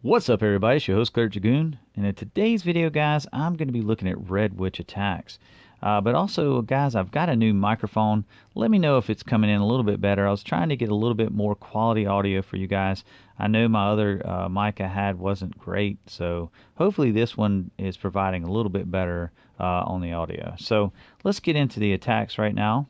What's up everybody, it's your host Clerk Dragoon, and in today's video guys I'm going to be looking at Red Witch attacks. But also guys, I've got a new microphone. Let me know if it's coming in a little bit better. I was trying to get a little bit more quality audio for you guys. I know my other mic I had wasn't great, so hopefully this one is providing a little bit better on the audio. So let's get into the attacks right now.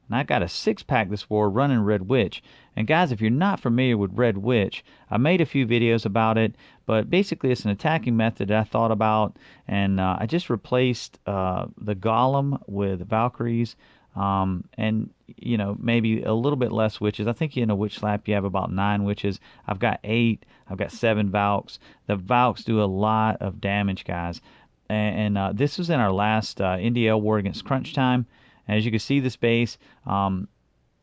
And I got a 6-pack this war running Red Witch. And guys, if you're not familiar with Red Witch, I made a few videos about it, but basically it's an attacking method that I thought about, and I just replaced the Golem with Valkyries, and you know, maybe a little bit less witches. I think in a Witchslap you have about 9 witches. I've got 8. I've got 7 Valks. The Valks do a lot of damage, guys. And this was in our last NDL war against Crunch Time. As you can see, this base,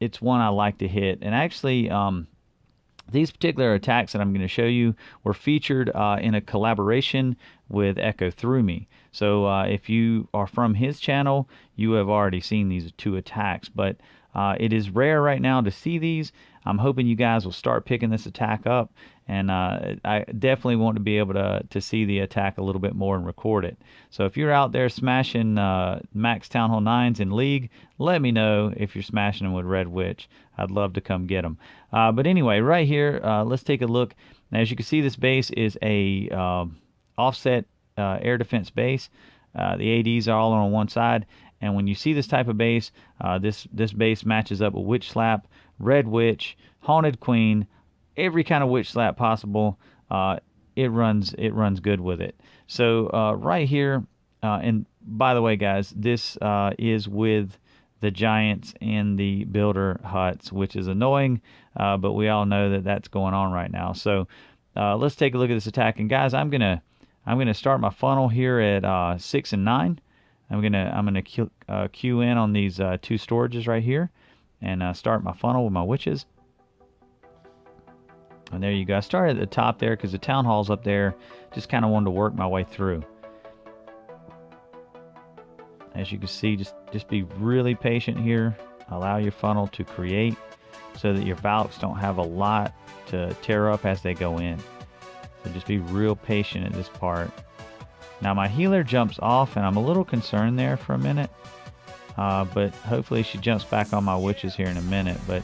it's one I like to hit. And actually, these particular attacks that I'm going to show you were featured in a collaboration with Echo Through Me. So if you are from his channel, you have already seen these 2 attacks. But it is rare right now to see these. I'm hoping you guys will start picking this attack up. And I definitely want to be able to see the attack a little bit more and record it. So if you're out there smashing Max Town Hall 9s in League, let me know if you're smashing them with Red Witch. I'd love to come get them. But anyway, right here, let's take a look. Now, as you can see, this base is a offset air defense base. The ADs are all on one side. And when you see this type of base, this base matches up with Witchslap, Red Witch, Haunted Queen, every kind of Witchslap possible. It runs good with it. So right here, and by the way guys, this is with the giants and the builder huts, which is annoying, but we all know that that's going on right now. So let's take a look at this attack. And guys, I'm gonna start my funnel here at 6 and 9. I'm gonna queue in on these 2 storages right here, and start my funnel with my witches. And there you go. I started at the top there because the town hall's up there. Just kind of wanted to work my way through. As you can see, just be really patient here. Allow your funnel to create so that your Valks don't have a lot to tear up as they go in. So just be real patient at this part. Now my healer jumps off, and I'm a little concerned there for a minute. But hopefully she jumps back on my witches here in a minute. But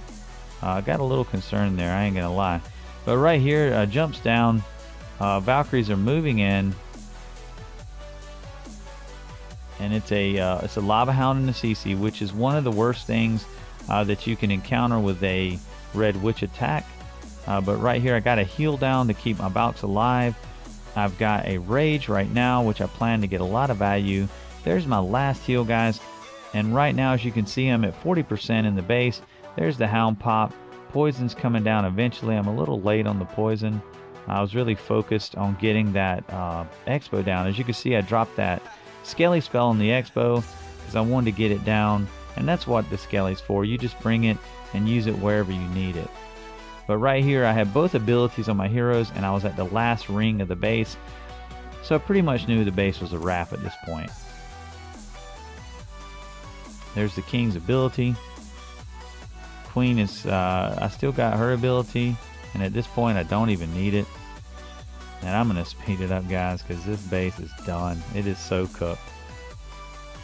I got a little concerned there, I ain't gonna lie. But right here, jumps down. Valkyries are moving in, and it's a Lava Hound and a CC, which is one of the worst things that you can encounter with a Red Witch attack. But right here, I got a heal down to keep my Valks alive. I've got a Rage right now, which I plan to get a lot of value. There's my last heal, guys. And right now, as you can see, I'm at 40% in the base. There's the Hound pop. Poison's coming down eventually. I'm a little late on the poison. I was really focused on getting that Expo down. As you can see, I dropped that Skelly spell on the Expo because I wanted to get it down. And that's what the Skelly's for. You just bring it and use it wherever you need it. But right here, I have both abilities on my heroes, and I was at the last ring of the base. So I pretty much knew the base was a wrap at this point. There's the King's ability. Queen is, I still got her ability, and at this point I don't even need it. And I'm going to speed it up, guys, because this base is done. It is so cooked.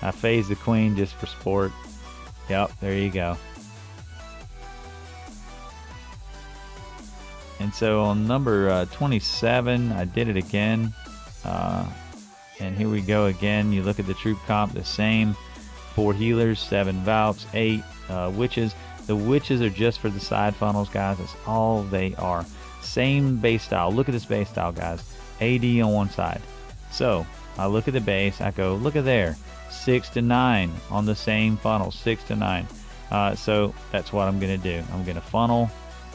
I phased the Queen just for sport. Yep, there you go. And so on number 27, I did it again. And here we go again. You look at the troop comp, the same. 4 healers, 7 Valks, 8 witches. The witches are just for the side funnels, guys. That's all they are. Same base style. Look at this base style, guys. AD on one side. So I look at the base. I go, look at there. 6 to 9 on the same funnel. 6 to 9. So that's what I'm going to do. I'm going to funnel.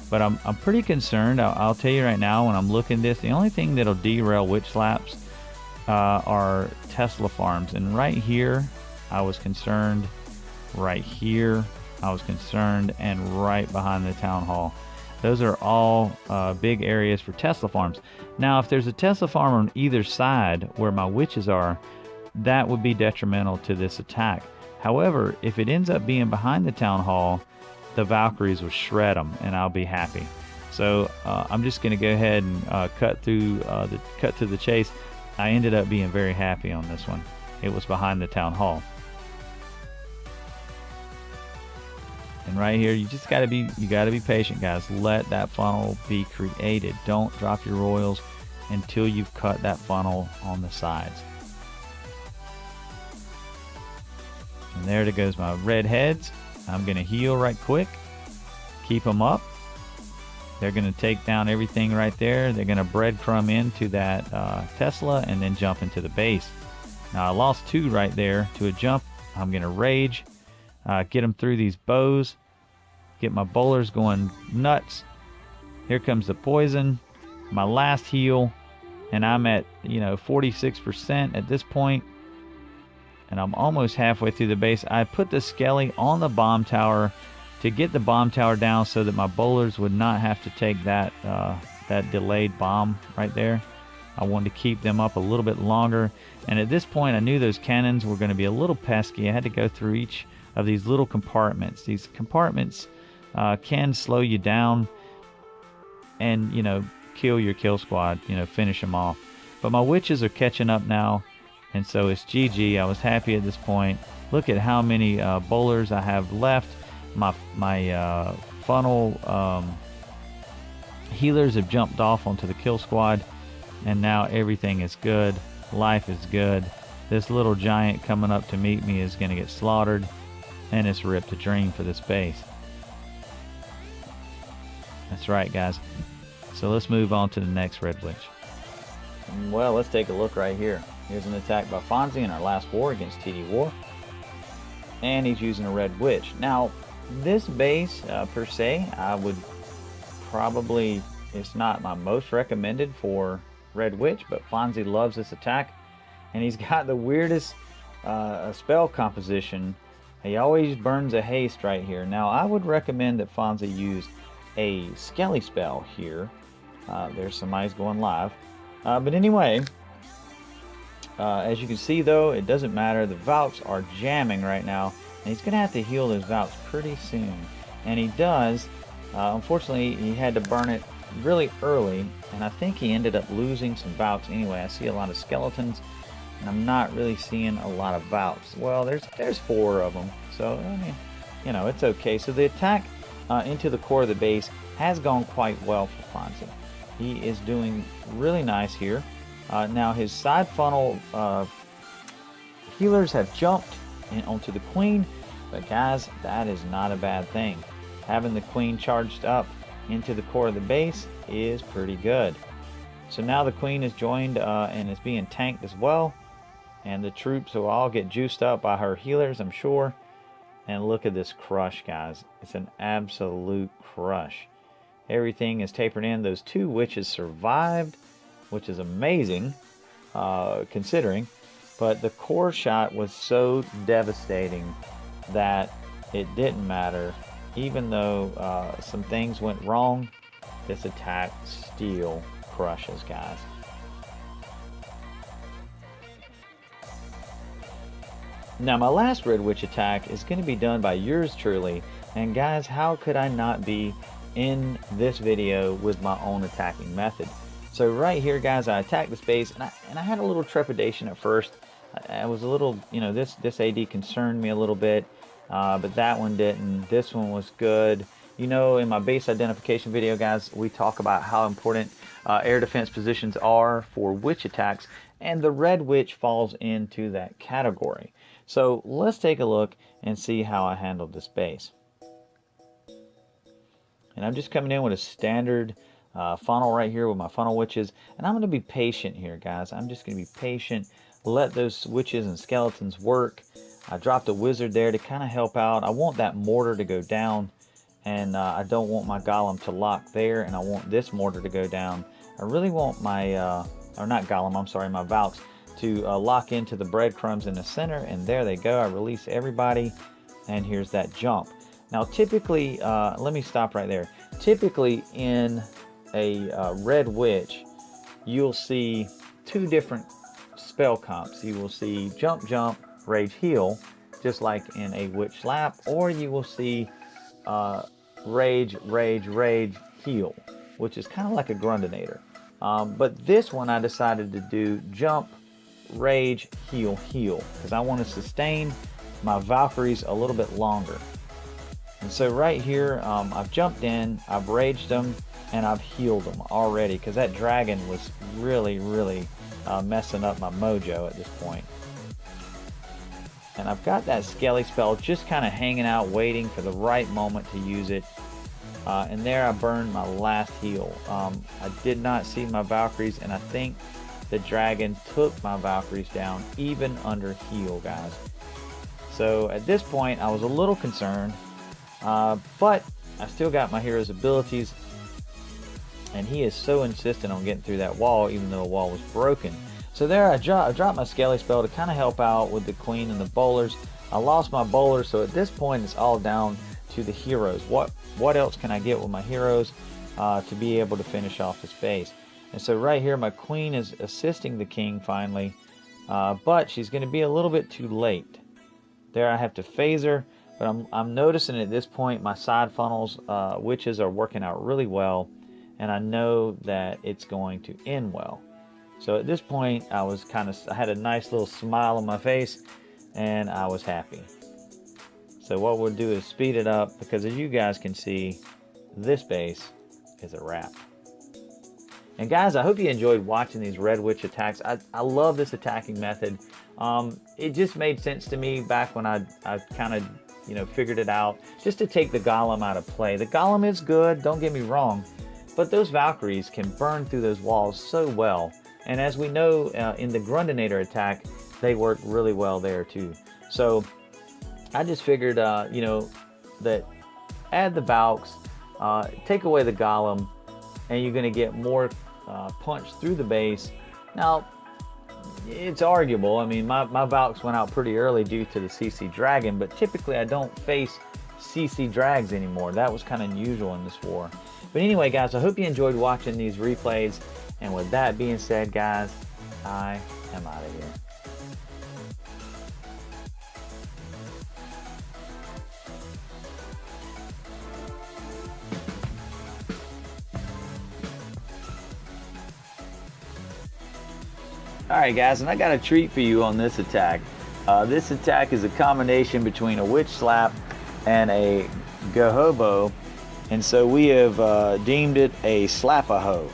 But I'm pretty concerned. I'll tell you right now, when I'm looking at this, the only thing that'll derail Witchslaps are Tesla farms. And right here, I was concerned. Right here, I was concerned, and right behind the town hall. Those are all big areas for Tesla farms. Now, if there's a Tesla farm on either side where my witches are, that would be detrimental to this attack. However, if it ends up being behind the Town Hall, the Valkyries will shred them, and I'll be happy. So I'm just going to go ahead and cut to the chase. I ended up being very happy on this one. It was behind the Town Hall. And right here, you gotta be patient, guys. Let that funnel be created. Don't drop your royals until you've cut that funnel on the sides. And there it goes, my red heads. I'm gonna heal right quick. Keep them up. They're gonna take down everything right there. They're gonna breadcrumb into that Tesla and then jump into the base. Now I lost 2 right there to a jump. I'm gonna rage. Get them through these bows, get my bowlers going nuts. Here comes the poison, my last heal, and I'm at 46% at this point, and I'm almost halfway through the base. I put the skelly on the bomb tower to get the bomb tower down so that my bowlers would not have to take that delayed bomb right there. I wanted to keep them up a little bit longer, and at this point I knew those cannons were going to be a little pesky. I had to go through each of these little compartments. These compartments can slow you down and kill your kill squad, finish them off. But my witches are catching up now, and so it's GG. I was happy at this point. Look at how many bowlers I have left. My funnel healers have jumped off onto the kill squad, and now everything is good. Life is good. This little giant coming up to meet me is going to get slaughtered, and it's ripped a dream for this base. That's right, guys. So let's move on to the next Red Witch. Well, let's take a look right here. Here's an attack by Fonzie in our last war against TD War, and he's using a Red Witch. Now, this base per se, I would probably, it's not my most recommended for Red Witch, but Fonzie loves this attack, and he's got the weirdest spell composition. He always burns a haste right here. Now, I would recommend that Fonzie use a Skelly spell here. There's some eyes going live. But anyway, as you can see though, it doesn't matter. The Valks are jamming right now, and he's going to have to heal those Valks pretty soon. And he does. Unfortunately, he had to burn it really early, and I think he ended up losing some Valks anyway. I see a lot of skeletons, and I'm not really seeing a lot of Valks. Well, there's 4 of them, so I mean, it's okay. So the attack into the core of the base has gone quite well for Fonzie. He is doing really nice here. Now his side funnel healers have jumped in onto the queen, but guys, that is not a bad thing. Having the queen charged up into the core of the base is pretty good. So now the queen is joined and is being tanked as well, and the troops will all get juiced up by her healers, I'm sure. And look at this crush, guys. It's an absolute crush. Everything is tapered in. Those 2 witches survived, which is amazing considering. But the core shot was so devastating that it didn't matter. Even though some things went wrong, this attack still crushes, guys. Now my last Red Witch attack is going to be done by yours truly, and guys, how could I not be in this video with my own attacking method? So right here, guys, I attacked this base, and I had a little trepidation at first. I was a little, this AD concerned me a little bit, but that one didn't. This one was good. In my base identification video, guys, we talk about how important air defense positions are for witch attacks, and the Red Witch falls into that category. So let's take a look and see how I handled this base. And I'm just coming in with a standard funnel right here with my funnel witches, and I'm going to be patient here, guys. I'm just going to be patient, let those witches and skeletons work. I dropped a wizard there to kind of help out. I want that mortar to go down, and I don't want my golem to lock there, and I want this mortar to go down. I really want my, or not golem, I'm sorry, my Valks to lock into the breadcrumbs in the center, and there they go. I release everybody, and here's that jump. Now typically, let me stop right there. Typically in a Red Witch, you'll see 2 different spell comps. You will see jump, jump, rage, heal, just like in a Witchslap, or you will see rage, rage, rage, heal, which is kind of like a Grundinator. But this one I decided to do jump, rage, heal, heal, because I want to sustain my Valkyries a little bit longer. And so right here, I've jumped in, I've raged them, and I've healed them already, because that dragon was really, really messing up my mojo at this point. And I've got that Skelly spell just kind of hanging out, waiting for the right moment to use it. And there I burned my last heal. I did not see my Valkyries, and I think the dragon took my Valkyries down even under heal, guys. So at this point I was a little concerned, but I still got my hero's abilities, and he is so insistent on getting through that wall even though the wall was broken. So there I dropped my Skelly spell to kind of help out with the queen and the bowlers. I lost my bowlers, so at this point it's all down to the heroes. What else can I get with my heroes to be able to finish off this base? And so right here my queen is assisting the king finally, but she's going to be a little bit too late. There I have to phase her, but I'm noticing at this point my side funnels, witches, are working out really well, and I know that it's going to end well. So at this point I had a nice little smile on my face, and I was happy. So what we'll do is speed it up, because as you guys can see, this base is a wrap. And guys, I hope you enjoyed watching these Red Witch attacks. I love this attacking method. It just made sense to me back when I kind of figured it out, just to take the Golem out of play. The Golem is good, don't get me wrong, but those Valkyries can burn through those walls so well. And as we know, in the Grundinator attack, they work really well there too. So I just figured, that add the Valks, take away the Golem, and you're going to get more punch through the base. Now, it's arguable. I mean, my Valks went out pretty early due to the CC Dragon, but typically I don't face CC Drags anymore. That was kind of unusual in this war. But anyway, guys, I hope you enjoyed watching these replays. And with that being said, guys, I am out of here. Alright guys, and I got a treat for you on this attack. This attack is a combination between a Witchslap and a Gahobo, and so we have deemed it a Slap-a-ho.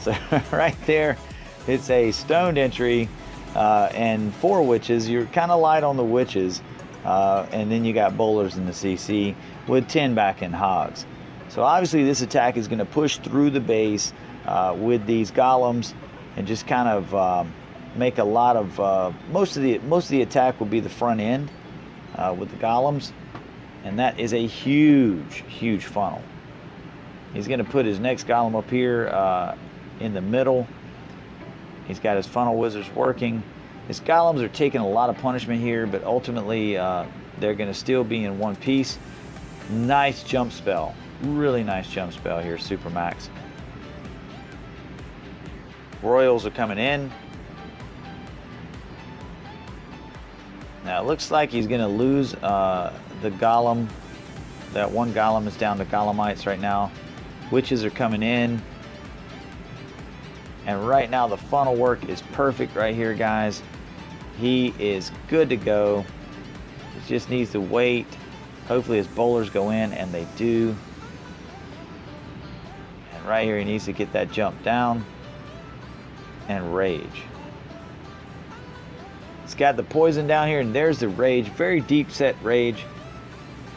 So right there, it's a stoned entry and 4 witches. You're kind of light on the witches, and then you got bowlers in the CC with 10 back in hogs. So obviously this attack is going to push through the base with these golems, and just kind of make a lot of most of the attack will be the front end with the golems, and that is a huge funnel. He's going to put his next golem up here in the middle. He's got his funnel wizards working. His golems are taking a lot of punishment here, but ultimately they're going to still be in one piece. Nice jump spell, really nice jump spell here, Supermax. Royals are coming in. Now it looks like he's going to lose the golem. That one golem is down to golemites right now. Witches are coming in. And right now the funnel work is perfect right here, guys. He is good to go. He just needs to wait. Hopefully his bowlers go in, and they do. And right here he needs to get that jump down and rage. It's got the poison down here, and there's the rage. Very deep set rage.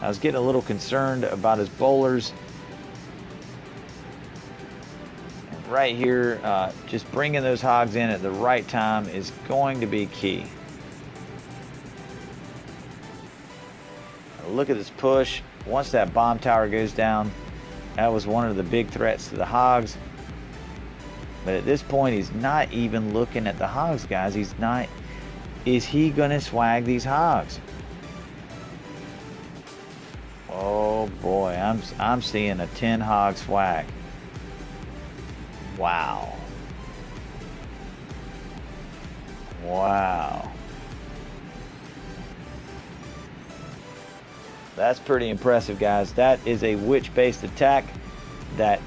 I was getting a little concerned about his bowlers. And right here, just bringing those hogs in at the right time is going to be key. Now look at this push. Once that bomb tower goes down, that was one of the big threats to the hogs. But at this point, he's not even looking at the hogs, guys. He's not. Is he going to swag these hogs? Oh boy, I'm seeing a 10 hog swag. Wow. Wow. That's pretty impressive, guys. That is a witch-based attack. That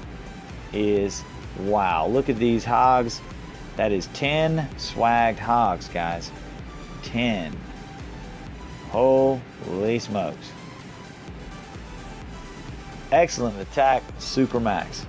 is, wow. Look at these hogs. That is 10 swagged hogs, guys. 10. Holy smokes. Excellent attack, super max.